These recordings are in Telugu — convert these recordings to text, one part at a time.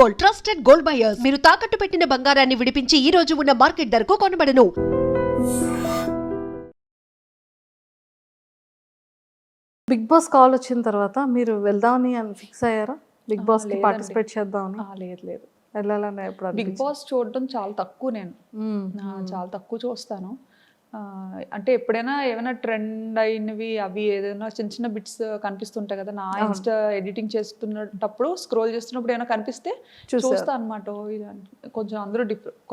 Gold, trusted gold buyers. మీరు తాకట్టు పెట్టిన బంగారాన్ని విడిపించి ఈ రోజు ఉన్న మార్కెట్ ధరకు కొనబడను. బిగ్ బాస్ కాల్ వచ్చిన తర్వాత మీరు వెళ్దామని ఫిక్స్ అయ్యారా? బిగ్ బాస్ కి లేదండి. పార్టిసిపేట్ చేద్దామని లేదు వెళ్ళాలని ఎప్పుడు బిగ్ బాస్ చూడడం చాలా తక్కువ నేను చాలా తక్కువ చూస్తాను. అంటే ఎప్పుడైనా ఏమైనా ట్రెండ్ అయినవి అవి ఏదైనా చిన్న చిన్న బిట్స్ కనిపిస్తుంటాయి కదా, నా ఇన్స్టా ఎడిటింగ్ చేస్తున్నప్పుడు స్క్రోల్ చేస్తున్నప్పుడు ఏమైనా కనిపిస్తే చూస్తా అనమాట. కొంచెం అందరూ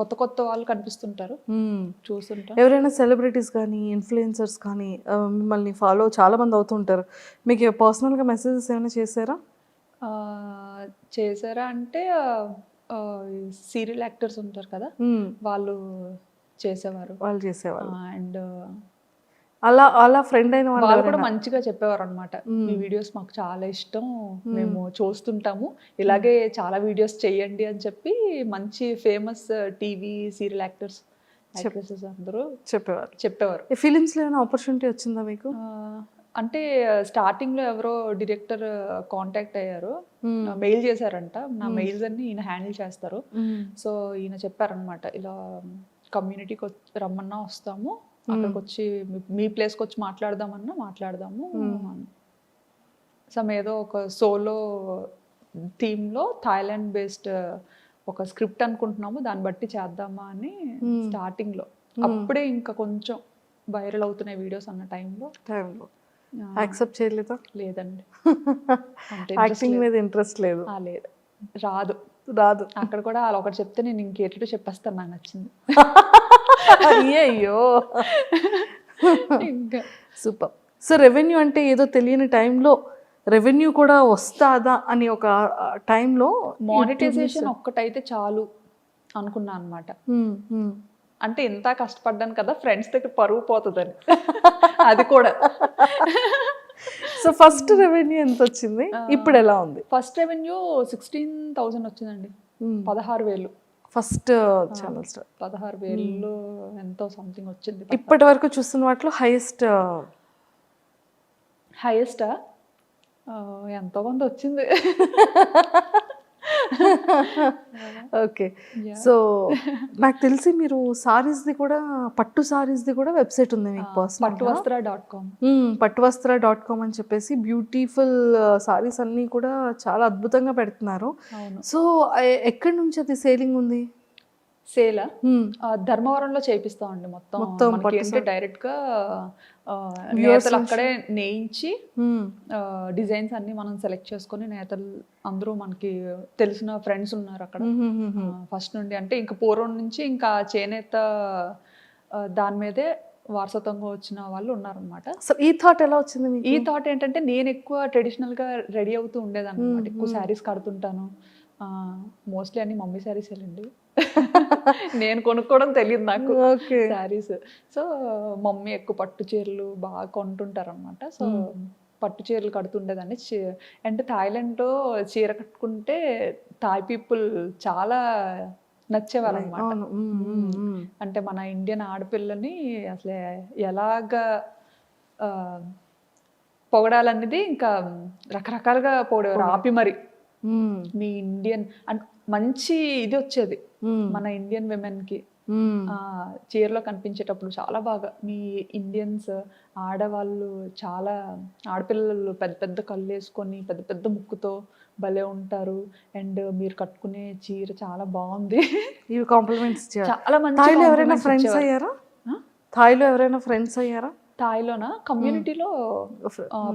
కొత్త కొత్త వాళ్ళు కనిపిస్తుంటారు, చూస్తుంటా. ఎవరైనా సెలబ్రిటీస్ కానీ ఇన్ఫ్లుయెన్సర్స్ కానీ మిమ్మల్ని ఫాలో చాలా మంది అవుతుంటారు, మీకు పర్సనల్గా మెసేజెస్ ఏమైనా చేశారా? చేశారా అంటే సీరియల్ యాక్టర్స్ ఉంటారు కదా, వాళ్ళు చేసేవారు. అండ్ అలా ఫ్రెండ్ అయిన వాళ్ళు కూడా మంచిగా చెప్పేవారు అనమాట. మీ వీడియోస్ మాకు చాలా ఇష్టం, మేము చూస్తుంటాము, ఇలాగే చాలా వీడియోస్ చెయ్యండి అని చెప్పి మంచి famous TV serial actors actresses అందరూ చెప్పేవారు. ఫిలిమ్స్ లో ఏమైనా ఆపర్చునిటీ వచ్చిందా మీకు? అంటే స్టార్టింగ్ లో ఎవరో డైరెక్టర్ కాంటాక్ట్ అయ్యారు, మెయిల్ చేశారంట. నా మెయిల్స్ అన్ని ఈయన హ్యాండిల్ చేస్తారు. సో ఈయన చెప్పారనమాట, ఇలా కమ్యూనిటీకి రమ్మన్నా వస్తాము, అక్కడికి వచ్చి మీ ప్లేస్కి వచ్చి మాట్లాడదాము సమ్ ఏదో ఒక సోలో థీమ్లో థాయిలాండ్ బేస్డ్ ఒక స్క్రిప్ట్ అనుకుంటున్నాము, దాన్ని బట్టి చేద్దామా అని స్టార్టింగ్లో. అప్పుడే ఇంకా కొంచెం వైరల్ అవుతున్నాయి వీడియోస్ అన్న టైంలో యాక్సెప్ట్ చేయలేదా? లేదండి, యాక్టింగ్ మీద ఇంట్రెస్ట్ లేదు? లేదు, రాదు. అక్కడ కూడా వాళ్ళు ఒకటి చెప్తే నేను ఇంకేటో చెప్పేస్తాను, నాకు నచ్చింది. అయ్యో ఇంకా సూపర్. సో రెవెన్యూ అంటే ఏదో తెలియని టైంలో రెవెన్యూ కూడా వస్తుందా అని ఒక టైంలో మానిటైజేషన్ ఒక్కటైతే చాలు అనుకున్నా అనమాట. అంటే ఎంత కష్టపడ్డాను కదా, ఫ్రెండ్స్ దగ్గర పరువు పోతుందని. అది కూడా. సో ఫస్ట్ రెవెన్యూ ఎంత వచ్చింది, ఇప్పుడు ఎలా ఉంది? ఫస్ట్ రెవెన్యూ 16,000 వచ్చిందండి, 16,000 ఫస్ట్ ఛానల్ స్టార్. 16,000 ఎంతో సంథింగ్ వచ్చింది. ఇప్పటి వరకు చూస్తున్న వాటిలో హైయెస్టా ఎంతో కొంత వచ్చింది. ఓకే. సో నాకు తెలిసి మీరు సారీస్ది కూడా, పట్టు సారీస్ది కూడా వెబ్సైట్ ఉంది మీకు పర్సనల్? పట్టువస్త్ర.com అని చెప్పేసి బ్యూటిఫుల్ సారీస్ అన్నీ కూడా చాలా అద్భుతంగా పెడుతున్నారు. సో ఎక్కడి నుంచి అది సేలింగ్ ఉంది? సేలా ధర్మవరంలో చేపిస్తామండి. మొత్తం డైరెక్ట్ గా నేతలు అక్కడే నేయించి డిజైన్స్ అన్ని మనం సెలెక్ట్ చేసుకొని, నేతలు అందరూ మనకి తెలిసిన ఫ్రెండ్స్ ఉన్నారు అక్కడ ఫస్ట్ నుండి. అంటే ఇంకా పూర్వం నుంచి ఇంకా చేనేత దాని మీదే వారసత్వంగా వచ్చిన వాళ్ళు ఉన్నారనమాట. అసలు ఈ థాట్ ఎలా వచ్చింది? ఈ థాట్ ఏంటంటే, నేను ఎక్కువ ట్రెడిషనల్ గా రెడీ అవుతూ ఉండేదాన్ని అనమాట. ఎక్కువ శారీస్ కడుతుంటాను, మోస్ట్లీ అన్ని మమ్మీ శారీస్ వెళ్ళండి. నేను కొనుక్కోవడం తెలియదు నాకు శారీస్. సో మమ్మీ ఎక్కువ పట్టు చీరలు బాగా కొంటుంటారు అనమాట. సో పట్టు చీరలు కడుతుండేదాన్ని. అంటే థాయిలాండ్లో చీర కట్టుకుంటే థాయ్ పీపుల్ చాలా నచ్చేవారు అనమాట. అంటే మన ఇండియన్ ఆడపిల్లని అసలు ఎలాగా పొగడాలనేది ఇంకా రకరకాలుగా పొగడేవారు, ఆపి మరి. మీ ఇండియన్ అంటే మంచి ఇది వచ్చేది మన ఇండియన్ విమెన్ కి చీరలో కనిపించేటప్పుడు చాలా బాగా. మీ ఇండియన్స్ ఆడవాళ్ళు చాలా, ఆడపిల్లలు పెద్ద పెద్ద కళ్ళు వేసుకొని పెద్ద పెద్ద ముక్కుతో భలే ఉంటారు, అండ్ మీరు కట్టుకునే చీర చాలా బాగుంది. ఇవి కాంప్లిమెంట్స్ చాలా మంచి. థాయిలో ఎవరైనా ఫ్రెండ్స్ అయ్యారా? థాయిలోనా కమ్యూనిటీలో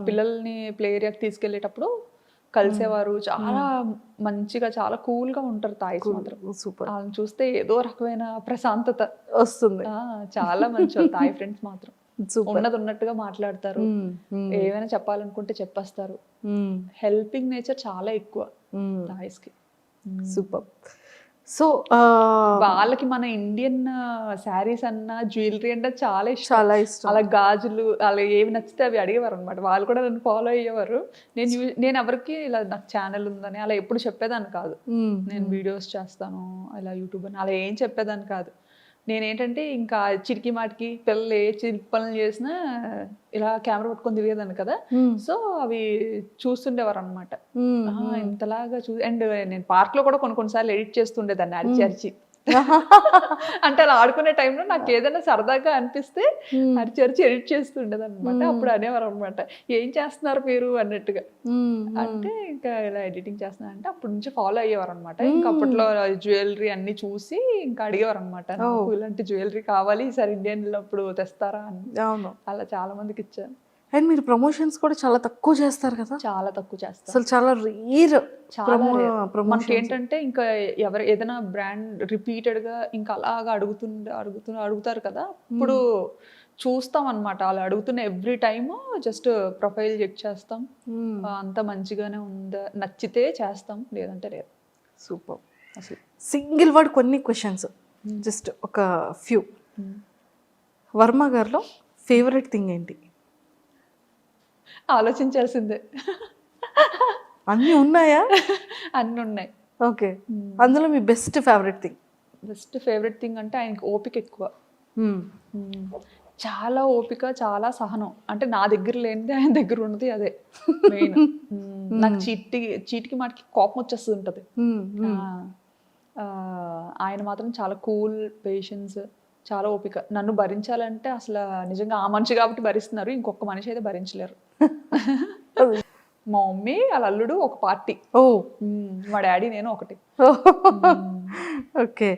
పిల్లల్ని ప్లే ఏరియాకి తీసుకెళ్లేటప్పుడు కలిసేవారు. చాలా మంచిగా, చాలా కూల్ గా ఉంటారు థాయిస్ మాత్రం. సూపర్. వాళ్ళని చూస్తే ఏదో రకమైన ప్రశాంతత వస్తుంది. చాలా మంచి థాయ్ ఫ్రెండ్స్ మాత్రం. ఉన్నది ఉన్నట్టుగా మాట్లాడతారు, ఏమైనా చెప్పాలనుకుంటే చెప్పేస్తారు. హెల్పింగ్ నేచర్ చాలా ఎక్కువ థాయిస్ కి. సూపర్. సో వాళ్ళకి మన ఇండియన్ శారీస్ అన్న, జ్యువెలరీ అంటే చాలా ఇష్టం. అలా గాజులు అలా ఏవి నచ్చితే అవి అడిగేవారు అనమాట. వాళ్ళు కూడా నన్ను ఫాలో అయ్యేవారు. నేను ఎవరికి ఇలా నాకు ఛానల్ ఉందని అలా ఎప్పుడు చెప్పేదాన్ని కాదు. నేను వీడియోస్ చేస్తాను ఇలా యూట్యూబ్ అని అలా ఏం చెప్పేదాన్ని కాదు. నేనేంటంటే ఇంకా చిటికి మాటికి పిల్లలు ఏ చిలిపి పనులు చేసినా ఇలా కెమెరా పట్టుకొని తిరిగేదాన్ని కదా. సో అవి చూస్తుండేవారు అనమాట. ఇంతలాగా అండ్ నేను పార్క్లో కూడా కొన్నిసార్లు ఎడిట్ చేస్తుండేదాన్ని అరిచి అరిచి. అంటే అలా ఆడుకునే టైంలో నాకు ఏదైనా సరదాగా అనిపిస్తే అరిచి అరిచి ఎడిట్ చేస్తుండేది అనమాట. అప్పుడు అనేవారు అనమాట, ఏం చేస్తున్నారు మీరు అన్నట్టుగా. అంటే ఇంకా ఇలా ఎడిటింగ్ చేస్తున్నా అంటే అప్పటి నుంచి ఫాలో అయ్యేవారు అనమాట. ఇంకా అప్పట్లో జ్యువెలరీ అన్ని చూసి ఇంకా అడిగేవారు అనమాట, నాకు ఇలాంటి జ్యువెలరీ కావాలి, ఈసారి ఇండియన్ అప్పుడు తెస్తారా అని. అలా చాలా మందికి ఇచ్చాను. అండ్ మీరు ప్రమోషన్స్ కూడా చాలా తక్కువ చేస్తారు కదా. చాలా తక్కువ చేస్తాను, అసలు చాలా రేర్. మనకి ఏంటంటే ఇంకా ఎవరు ఏదైనా బ్రాండ్ రిపీటెడ్ గా ఇంకా అలాగా అడుగుతారు కదా, ఇప్పుడు చూస్తాం అనమాట. అలా అడుగుతున్న every time just profile check చేస్తాం, అంత మంచిగానే ఉందా, నచ్చితే చేస్తాం, లేదంటే లేదు. సూపర్. అసలు సింగిల్ వర్డ్ కొన్ని క్వశ్చన్స్, జస్ట్ ఒక ఫ్యూ. వర్మ గారిలో ఫేవరెట్ థింగ్ ఏంటి? ఆలోచించాల్సిందే. అన్నీ ఉన్నాయా? అన్నీ ఉన్నాయి. ఓకే, అందులో మీ best favourite thing? Best favourite thing అంటే ఆయనకి ఓపిక ఎక్కువ. చాలా ఓపిక, చాలా సహనం. అంటే నా దగ్గర లేనిది ఆయన దగ్గర ఉన్నది అదే మెయిన్. నాకు చీటికి మాటికి కోపం వచ్చేస్తూ ఉంటుంది. ఆయన మాత్రం చాలా కూల్, పేషెన్స్, చాలా ఓపిక. నన్ను భరించాలంటే అసలు నిజంగా ఆ మనిషి కాబట్టి భరిస్తున్నారు, ఇంకొక మనిషి అయితే భరించలేరు. మా మమ్మీ వాళ్ళ అల్లుడు ఒక పార్టీ, మా డాడీ నేను ఒకటి. Okay,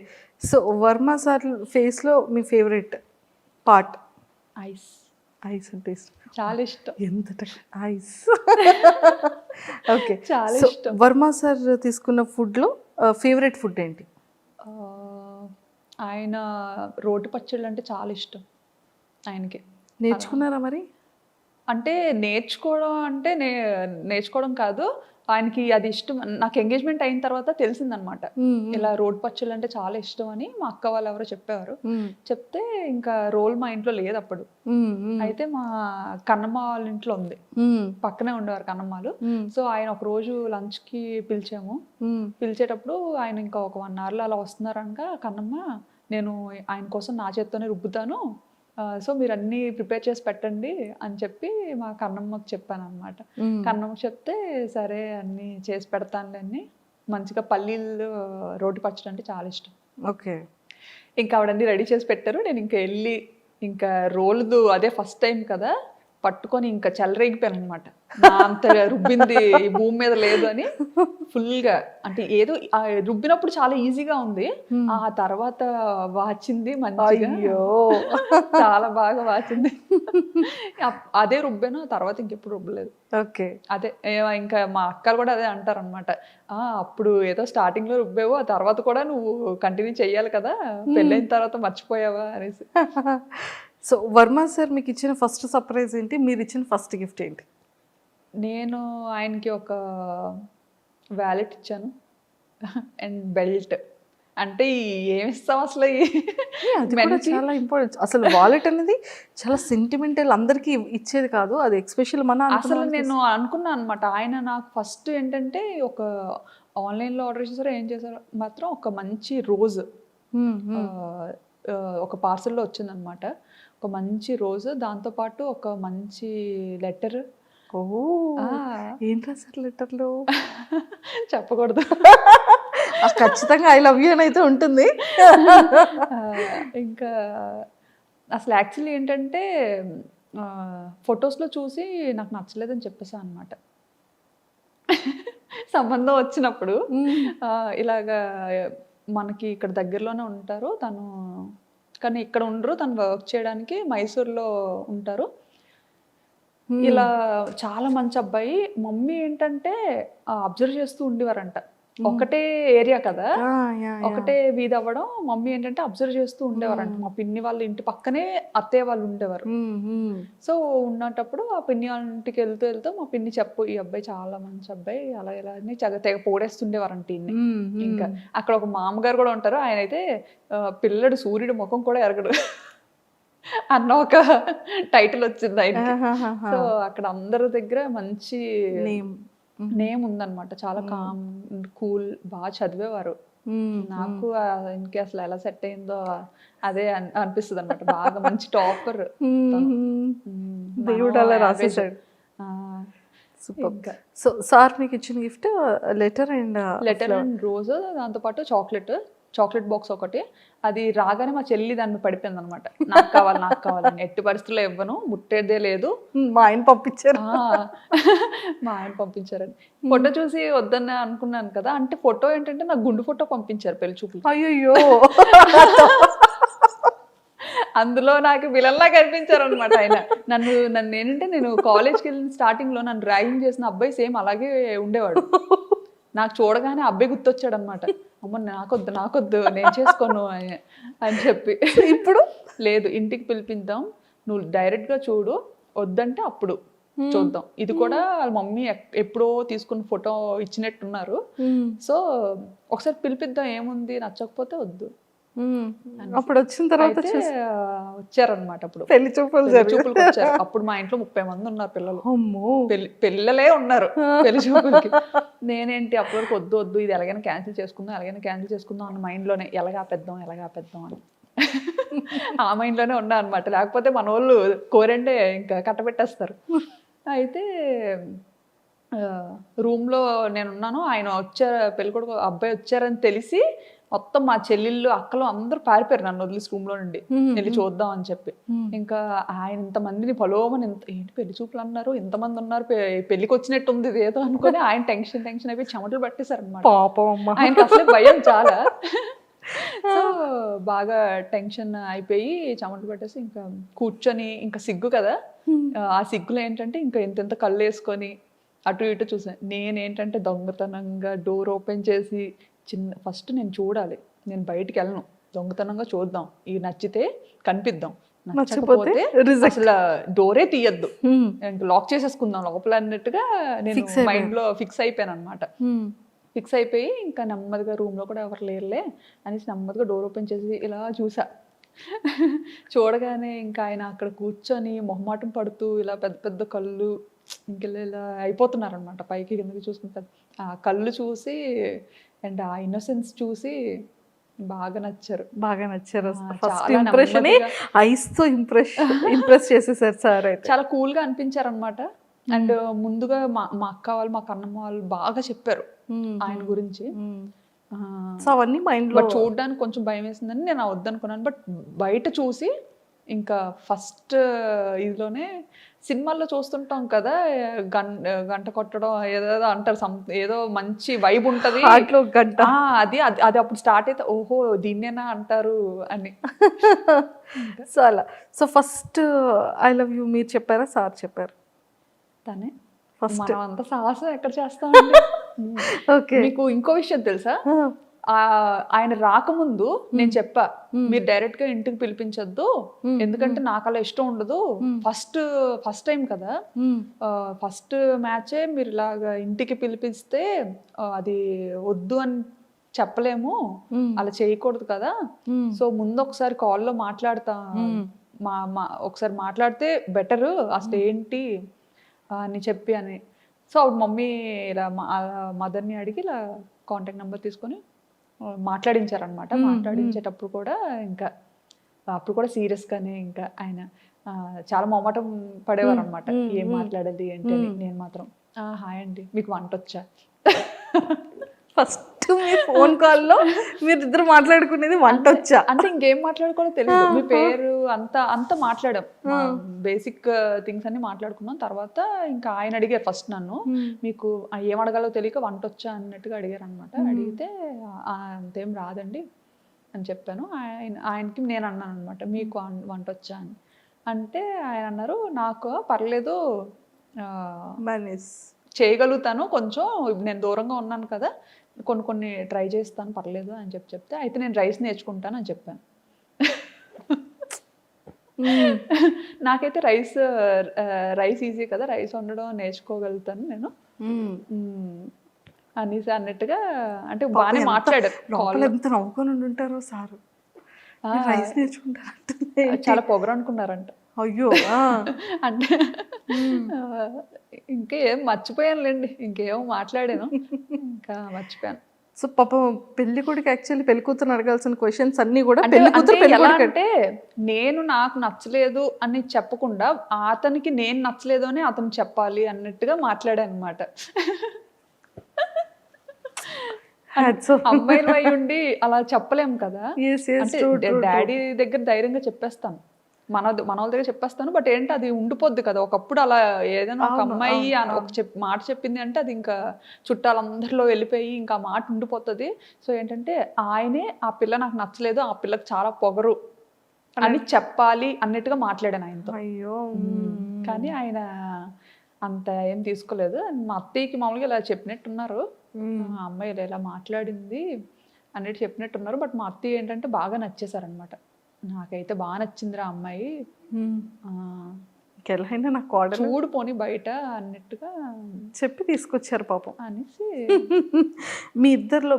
so Varma sir face లో మీ ఫేవరెట్ పార్ట్? ఐస్. ఐస్ అంటే చాలా ఇష్టం. ఎంత ఐస్. ఓకే, చాలా ఇష్టం. వర్మ సార్ తీసుకున్న ఫుడ్ లో ఫేవరెట్ ఫుడ్ ఏంటి? ఆయన రోటి పచ్చళ్ళు అంటే చాలా ఇష్టం ఆయనకి. నేర్చుకున్నారా మరి? అంటే నేర్చుకోవడం కాదు, ఆయనకి అది ఇష్టం. నాకు ఎంగేజ్మెంట్ అయిన తర్వాత తెలిసిందనమాట, ఇలా రోడ్ పచ్చళ్ళు అంటే చాలా ఇష్టం అని. మా అక్క వాళ్ళు ఎవరో చెప్పేవారు. చెప్తే ఇంకా రోల్ మా ఇంట్లో లేదు అప్పుడు. అయితే మా కన్నమ్మ వాళ్ళ ఇంట్లో ఉంది, పక్కనే ఉండేవారు కన్నమ్మలు. సో ఆయన ఒక రోజు లంచ్ కి పిలిచాము. పిలిచేటప్పుడు ఆయన ఇంకా ఒక 1 hour అలా వస్తున్నారనగా, కన్నమ్మ నేను ఆయన కోసం నా చేత్తోనే రుబ్బుతాను, సో మీరు అన్నీ ప్రిపేర్ చేసి పెట్టండి అని చెప్పి మా కన్నమ్మకి చెప్పాను అనమాట. కన్నమ్మకి చెప్తే సరే అన్నీ చేసి పెడతానులే అని. మంచిగా పల్లీలు రోటి పచ్చడి అంటే చాలా ఇష్టం. ఓకే, ఇంకా ఆవిడన్నీ రెడీ చేసి పెట్టారు. నేను ఇంకా వెళ్ళి ఇంకా రోల్దు అదే ఫస్ట్ టైం కదా, పట్టుకొని ఇంకా చెలరేగిపోయాను అనమాట. అంత రుబ్బింది ఈ భూమి మీద లేదు అని ఫుల్గా. అంటే ఏదో రుబ్బినప్పుడు చాలా ఈజీగా ఉంది, ఆ తర్వాత వాచింది మంచిగా, చాలా బాగా వాచింది. అదే రుబ్బాను, తర్వాత ఇంకెప్పుడు రుబ్బలేదు. ఓకే, అదే ఇంకా మా అక్కలు కూడా అదే అంటారు అనమాట, అప్పుడు ఏదో స్టార్టింగ్ లో రుబ్బావు, ఆ తర్వాత కూడా నువ్వు కంటిన్యూ చెయ్యాలి కదా, పెళ్ళైన తర్వాత మర్చిపోయావా అనేసి. సో వర్మ సార్ మీకు ఇచ్చిన ఫస్ట్ సర్ప్రైజ్ ఏంటి? మీరు ఇచ్చిన ఫస్ట్ గిఫ్ట్ ఏంటి? నేను ఆయనకి ఒక వ్యాలెట్ ఇచ్చాను అండ్ బెల్ట్. అంటే ఏమి ఇస్తాం అసలు, చాలా ఇంపార్టెంట్. అసలు వాలెట్ అనేది చాలా సెంటిమెంటల్, అందరికి ఇచ్చేది కాదు, అది ఎక్స్పెషల్ మన. అసలు నేను అనుకున్నాను అనమాట, ఆయన నాకు ఫస్ట్ ఏంటంటే ఒక ఆన్లైన్లో ఆర్డర్ చేశారో ఏం చేశారో మాత్రం ఒక మంచి రోజు ఒక పార్సల్లో వచ్చిందనమాట. ఒక మంచి రోజు, దాంతోపాటు ఒక మంచి లెటర్. ఏం రాశారు లెటర్లో? చెప్పకూడదు, ఖచ్చితంగా ఐ లవ్ యూ అని అయితే ఉంటుంది. ఇంకా అసలు యాక్చువల్లీ ఏంటంటే ఫొటోస్లో చూసి నాకు నచ్చలేదని చెప్పేసా అనమాట. సంబంధం వచ్చినప్పుడు ఇలాగా మనకి ఇక్కడ దగ్గరలోనే ఉంటారు తను, కానీ ఇక్కడ ఉండరు, తను వర్క్ చేయడానికి మైసూర్లో ఉంటారు. ఇలా చాలా మంచి అబ్బాయి. మమ్మీ ఏంటంటే అబ్జర్వ్ చేస్తూ ఉండేవారంట, ఒకటే ఏరియా కదా, ఒకటే వీధి అవ్వడం. మమ్మీ ఏంటంటే అబ్జర్వ్ చేస్తూ ఉండేవారంట. మా పిన్ని వాళ్ళ ఇంటి పక్కనే అత్తయ్య వాళ్ళు ఉండేవారు. సో ఉన్నప్పుడు ఆ పిన్ని వాళ్ళ ఇంటికి వెళ్తూ మా పిన్ని ఈ అబ్బాయి చాలా మంచి అబ్బాయి అలా ఇలా అని తెగ పోడేస్తుండేవారంట. ఇంకా అక్కడ ఒక మామగారు కూడా ఉంటారు, ఆయన అయితే పిల్లడు సూర్యుడు ముఖం కూడా ఎరగడు అన్న ఒక టైటిల్ వచ్చింది ఆయనకి. సో అక్కడ అందరి దగ్గర మంచి నేమ్ ఉందన్నమాట. చాలా కామ్ కూల్, బాగా చదివేవారు. నాకు ఇంకే అసలు ఎలా సెట్ అయిందో అదే అనిపిస్తుంది అనమాట. బాగా మంచి టాపర్. దేవుడు అలా రాసేసాడు. సో సార్ మీకు ఇచ్చిన గిఫ్ట్ లెటర్ అండ్ రోజ్, దాంతోపాటు చాక్లెట్ బాక్స్ ఒకటి. అది రాగానే మా చెల్లి దాన్ని పడిపోయింది అనమాట. నాకు కావాలని. ఎట్టి పరిస్థితుల్లో ఇవ్వను, ముట్టేదే లేదు. మా ఆయన పంపించారు. మా ఆయన పంపించారని ఫోటో చూసి వద్దన్న అనుకున్నాను కదా. అంటే ఫోటో ఏంటంటే నాకు గుండు ఫోటో పంపించారు పెళ్లి చూపులు. అయ్యో, అందులో నాకు విలన్లా కనిపించారు అనమాట ఆయన. నన్ను ఏంటంటే నేను కాలేజ్కి వెళ్ళిన స్టార్టింగ్ లో నన్ను ర్యాగింగ్ చేసిన అబ్బాయి సేమ్ అలాగే ఉండేవాడు. నాకు చూడగానే అబ్బాయి గుర్తొచ్చాడు అనమాట. అమ్మ నాకొద్దు నేను చేసుకోను అని చెప్పి. ఇప్పుడు లేదు, ఇంటికి పిలిపిద్దాం, నువ్వు డైరెక్ట్ గా చూడు, వద్దంటే అప్పుడు చూద్దాం. ఇది కూడా వాళ్ళ మమ్మీ ఎప్పుడో తీసుకున్న ఫోటో ఇచ్చినట్టున్నారు. సో ఒకసారి పిలిపిద్దాం, ఏముంది, నచ్చకపోతే వద్దు. అప్పుడు వచ్చిన తర్వాత వచ్చారనమాట. అప్పుడు పెళ్లి చూపులకు వచ్చారు. అప్పుడు మా ఇంట్లో 30 మంది ఉన్నారు పిల్లలు. పిల్లలే ఉన్నారు పెళ్లి చూపులకి. నేనేంటి అప్పటి వరకు వద్దు ఇది ఎలాగైనా క్యాన్సిల్ చేసుకుందాం అన్న మైండ్ లోనే ఎలాగా ఆపేద్దాం అని ఆ మైండ్ లోనే ఉన్నా అనమాట. లేకపోతే మన వాళ్ళు కోరండే ఇంకా కట్టబెట్టేస్తారు. అయితే రూమ్ లో నేనున్నాను, ఆయన వచ్చారు, పెళ్ళికొడుకు అబ్బాయి వచ్చారని తెలిసి మొత్తం మా చెల్లెళ్ళు అక్కలు అందరూ పారిపోయారు నన్ను వదిలేసి రూమ్ లో నుండి. వెళ్ళి చూద్దాం అని చెప్పి. ఇంకా ఆయన ఇంతమందిని పలోమని ఏంటి పెళ్లి చూపులు అన్నారు, ఇంతమంది ఉన్నారు, పెళ్లికి వచ్చినట్టు ఉంది ఏదో అనుకుని ఆయన టెన్షన్ అయిపోయి చెమటలు పట్టేశారు అనమాట. ఆయనకి అసలే భయం చాలా. సో బాగా టెన్షన్ అయిపోయి చెమటలు పట్టేసి ఇంకా కూర్చొని, ఇంకా సిగ్గు కదా, ఆ సిగ్గులో ఏంటంటే ఇంకా ఇంత కళ్ళు వేసుకొని అటు ఇటు చూసాను. నేనేంటంటే దొంగతనంగా డోర్ ఓపెన్ చేసి ఫస్ట్ నేను చూడాలి, నేను బయటికి వెళ్ళను, దొంగతనంగా చూద్దాం, ఇవి నచ్చితే కనిపిద్దాం, నచ్చకపోతే అసలు డోరే తీయద్దు, లాక్ చేసేసుకుందాం లోపల అన్నట్టుగా నేను మైండ్ లో ఫిక్స్ అయిపోయాను అనమాట. ఫిక్స్ అయిపోయి ఇంకా నెమ్మదిగా రూమ్ లో కూడా ఎవరు లేరులే అనేసి నెమ్మదిగా డోర్ ఓపెన్ చేసి ఇలా చూసా. చూడగానే ఇంకా ఆయన అక్కడ కూర్చొని మొహమాటం పడుతూ ఇలా పెద్ద పెద్ద కళ్ళు ఇలా అయిపోతున్నారు అనమాట. పైకి కిందకి చూసుకుంటారు. ఆ కళ్ళు చూసి అండ్ ఆ ఇన్నోసెన్స్ చూసి బాగా నచ్చారు. ఫస్ట్ ఇంప్రెషన్ ఐస్ తో ఇంప్రెస్ చేసేసారు సార్. చాలా కూల్ గా అనిపించారు అనమాట. అండ్ ముందుగా మా అక్క వాళ్ళు, మా కన్నమ్మ వాళ్ళు బాగా చెప్పారు ఆయన గురించి. సో అవన్నీ మైండ్ లో చూడడానికి కొంచెం భయం వేసిందని నేను వద్దనుకున్నాను. బట్ బయట చూసి ఇంకా ఫస్ట్ ఇదిలోనే సినిమాల్లో చూస్తుంటాం కదా, గంట కొట్టడం ఏదో అంటారు, ఏదో మంచి వైబ్ ఉంటది గంట, అది అప్పుడు స్టార్ట్ అయితే ఓహో దీన్నేనా అంటారు అని. సో అలా. So first I love you మీరు చెప్పారా సార్ చెప్పారు? తనే ఫస్ట్. అంత సాహసం ఎక్కడ చేస్తామండి. ఓకే. మీకు ఇంకో విషయం తెలుసా, ఆయన రాకముందు నేను చెప్పా, మీరు డైరెక్ట్ గా ఇంటికి పిలిపించొద్దు, ఎందుకంటే నాకు అలా ఇష్టం ఉండదు, ఫస్ట్ టైం కదా, ఫస్ట్ మ్యాచే మీరు ఇలాగా ఇంటికి పిలిపిస్తే అది వద్దు అని చెప్పలేము, అలా చేయకూడదు కదా, సో ముందు ఒకసారి కాల్లో మాట్లాడతా, ఒకసారి మాట్లాడితే బెటర్ అసలు ఏంటి అని చెప్పి అని. సో అప్పుడు మమ్మీ ఇలా మదర్ని అడిగి ఇలా కాంటాక్ట్ నెంబర్ తీసుకొని మాట్లాడించారనమాట. మాట్లాడించేటప్పుడు కూడా ఇంకా అప్పుడు కూడా సీరియస్గానే ఇంకా ఆయన చాలా మొహమాటం పడేవారు అనమాట, ఏం మాట్లాడాలి అంటే. నేను మాత్రం హాయ్ అండి, మీకు వంట వచ్చా? ఫస్ట్ మీ ఫోన్ కాల్లో మీరిద్దరు మాట్లాడుకునేది వంట వచ్చా అంటే ఇంకేం మాట్లాడుకోవాలో తెలియదు. మీ పేరు అంతా మాట్లాడాం, బేసిక్ థింగ్స్ అన్ని మాట్లాడుకున్నాం. తర్వాత ఇంకా ఆయన అడిగారు ఫస్ట్ నన్ను, మీకు ఏం అడగాలో తెలియక వంట వచ్చా అన్నట్టుగా అడిగారు అనమాట. అడిగితే అంతేం రాదండి అని చెప్పాను. ఆయనకి నేను అన్నాను అనమాట, మీకు వంట వచ్చా అని. అంటే ఆయన అన్నారు, నాకు పర్లేదు చేయగలుగుతాను, కొంచెం నేను దూరంగా ఉన్నాను కదా, కొన్ని ట్రై చేస్తాను, పర్లేదు అని చెప్తే, అయితే నేను రైస్ నేర్చుకుంటాను అని చెప్పాను. నాకైతే రైస్ ఈజీ కదా, రైస్ వండడం నేర్చుకోగలుగుతాను నేను అనేసి అన్నట్టుగా. అంటే బాగానే మాట్లాడారు. ఎంత నవ్వుకొని ఉంటారో సార్, రైస్ నేర్చుకుంటారు, చాలా పొగరు అనుకున్నారంట. అయ్యో అంటే ఇంకేం మర్చిపోయానులేండి, ఇంకేం మాట్లాడాను ఇంకా మర్చిపోయాను. సో పాపం పెళ్లి కొడుకు యాక్చువల్లీ పెళ్లి కూతురు అడగాల్సిన క్వశ్చన్స్ అన్ని కూడా అంటే పెళ్లి కూతురు పెళ్లి ఎలా కొడుకు అంటే నేను నాకు నచ్చలేదు అని చెప్పకుండా అతనికి నేను నచ్చలేదు అని అతను చెప్పాలి అన్నట్టుగా మాట్లాడాను అనమాట. అమ్మాయిలు అయి ఉండి అలా చెప్పలేం కదా. అంటే డాడీ దగ్గర ధైర్యంగా చెప్పేస్తాను, మన వాళ్ళ దగ్గర చెప్పేస్తాను. బట్ ఏంటి అది ఉండిపోద్ది కదా, ఒకప్పుడు అలా ఏదైనా ఒక అమ్మాయి ఒక మాట చెప్పింది అంటే అది ఇంకా చుట్టాలందరిలో వెళ్ళిపోయి ఇంకా మాట ఉండిపోతుంది. సో ఏంటంటే ఆయనే ఆ పిల్ల నాకు నచ్చలేదు, ఆ పిల్లకి చాలా పొగరు అని చెప్పాలి అన్నట్టుగా మాట్లాడాను ఆయనతో. అయ్యో కానీ ఆయన అంత ఏం తీసుకోలేదు. మా అత్తయ్యకి మామూలుగా ఇలా చెప్పినట్టున్నారు, ఆ అమ్మాయి ఇలా మాట్లాడింది అన్నట్టు చెప్పినట్టున్నారు. బట్ మా అత్తయ్య ఏంటంటే బాగా నచ్చేసారనమాట. నాకైతే బాగా నచ్చిందిరా అమ్మాయి, ఇంకెలాగైనా నాకు కోడలు చూడు పోని బయట అన్నట్టుగా చెప్పి తీసుకొచ్చారు పాపం అనేసి. మీ ఇద్దరిలో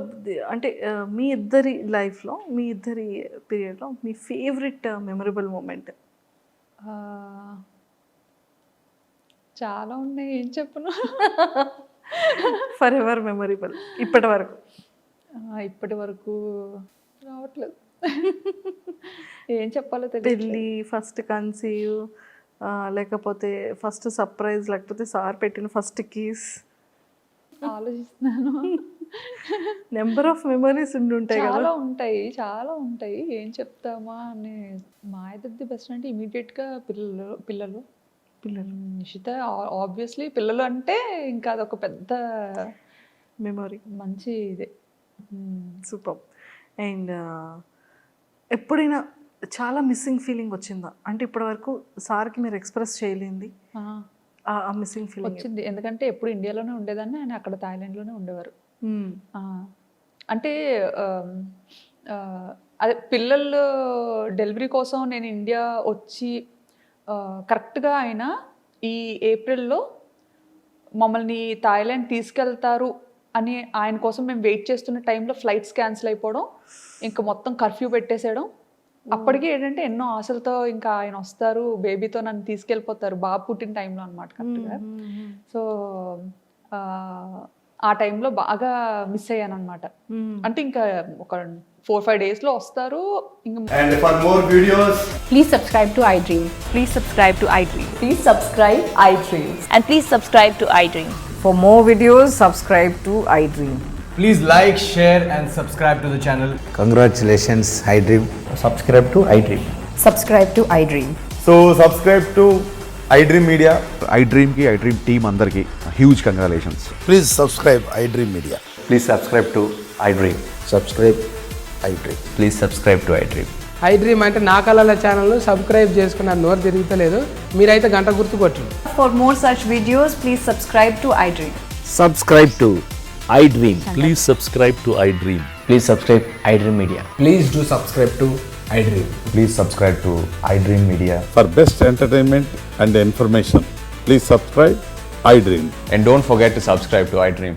అంటే మీ ఇద్దరి లైఫ్లో మీ ఇద్దరి పీరియడ్లో మీ ఫేవరెట్ మెమరబుల్ మూమెంట్? చాలా ఉన్నాయి, ఏం చెప్పను. ఫర్ ఎవర్ మెమరబుల్ ఇప్పటి వరకు? ఇప్పటి వరకు రావట్లేదు, ఏం చెప్పాలో తెలియదు. పెళ్ళి, ఫస్ట్ కన్సీవ్, లేకపోతే ఫస్ట్ సర్ప్రైజ్, లేకపోతే సార్ పెట్టిన ఫస్ట్ కీస్? ఆలోచిస్తున్నాను. నెంబర్ ఆఫ్ మెమరీస్ ఉండుంటాయి కదా. చాలా ఉంటాయి, చాలా ఉంటాయి, ఏం చెప్తామా అని. మా ఇద్దరిది బెస్ట్ అంటే ఇమీడియట్గా పిల్లలు నిషిత. ఆబ్వియస్లీ పిల్లలు అంటే ఇంకా అదొక పెద్ద మెమరీ, మంచి ఇదే. సూపర్. అండ్ ఎప్పుడైనా చాలా మిస్సింగ్ ఫీలింగ్ వచ్చిందా? అంటే ఇప్పటివరకు సార్కి మీరు ఎక్స్ప్రెస్ చేయలేంది ఆ మిస్సింగ్ ఫీలింగ్ వచ్చింది. ఎందుకంటే ఎప్పుడు ఇండియాలోనే ఉండేదాన్ని, ఆయన అక్కడ థాయిలాండ్లోనే ఉండేవారు. అంటే అదే పిల్లలు డెలివరీ కోసం నేను ఇండియా వచ్చి కరెక్ట్గా ఆయన ఈ ఏప్రిల్లో మమ్మల్ని థాయిలాండ్ తీసుకెళ్తారు అని ఆయన కోసం మేము వెయిట్ చేస్తున్న టైంలో ఫ్లైట్స్ క్యాన్సిల్ అయిపోవడం, ఇంకా మొత్తం కర్ఫ్యూ పెట్టేసేయడం. అప్పటికి ఏంటంటే ఎన్నో ఆశలతో ఇంకా ఆయన వస్తారు, బేబీతో నన్ను తీసుకెళ్ళిపోతారు, బాబు పుట్టిన టైంలో అనమాట కరెక్ట్గా. సో ఆ టైంలో బాగా మిస్ అయ్యాను అనమాట. అంటే ఇంకా ఒక 4-5 డేస్లో వస్తారు. And for more videos, Please subscribe to iDream. Please subscribe to iDream. Please subscribe iDream. And please subscribe to iDream. For more videos, subscribe to iDream. please like, share and subscribe to the channel. Congratulations, iDream. Subscribe to iDream. Subscribe to iDream. So subscribe to iDream Media. iDream ki iDream team andarki huge congratulations. Please subscribe iDream Media. Please subscribe to iDream. Subscribe iDream. Please subscribe to iDream. iDream అంటే నా కళల ఛానల్ సబ్స్క్రైబ్ చేసుకున్న నోరు తిరుగుతలేదు, మీరైతే గంట గుర్తు కొట్టండి. For more such videos, please subscribe to iDream. Subscribe to iDream. Please subscribe to iDream. Please subscribe iDream Media. Please do subscribe to iDream. Please subscribe to iDream Media. For best entertainment and information, please subscribe iDream. And don't forget to subscribe to iDream.